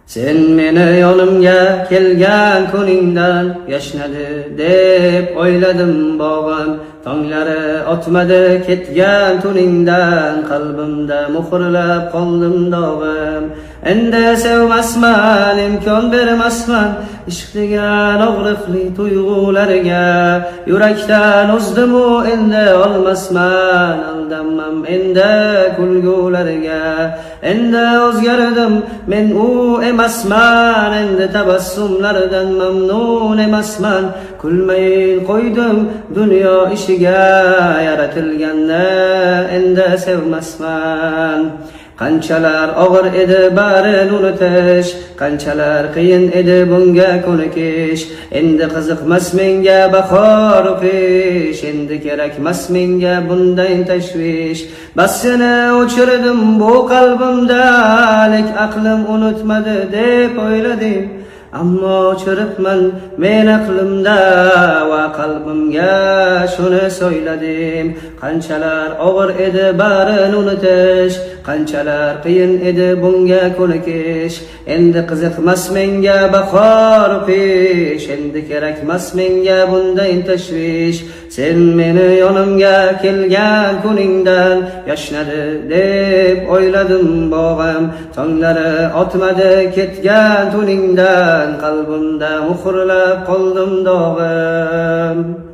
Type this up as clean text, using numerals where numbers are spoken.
Sen meni yonimga kelgan kuningdan yashnadi deb o'yladim bog'im. Tonglari otmadi ketgan tuningdan, qalbimda muhrlab qoldim dog'im. Endi sevmasman, imkon bermasman ishq degan og'riqli tuyg'ularga. Yurakdan uzdimu endi olmasman, aldanmam endi kulgularga. Endi o'zgardim men u emasman, endi tabassumlardan mamnun emasman. Kulmay qo'ydim dunyo ishiga, yaratilganni endi sevmasman. Qanchalar og'ir edi barin unutish, qanchalar qiyin edi bunga ko'nikish. Endi qiziqmas menga bahor qish, endi kerakmas menga bunday tashvish. Bas seni o'chirdim bu qalbimdalik, aqlim unutmadi deb o'yladim. Ammo chiribman men aqlimda va qalbimga shuni so'yladim. Qanchalar og'ir edi barin unutish, qanchalar qiyin edi bunga ko'nikish. Endi qiziqmas menga bahor qish, endi kerakmas menga bunday tashvish. Sen meni yonimga kelgan kuningdan yashnadi deb o'yladim bog'im. Tonglari otmadi ketgan tuningdan, qalbimda muhrlab qoldim dog'im.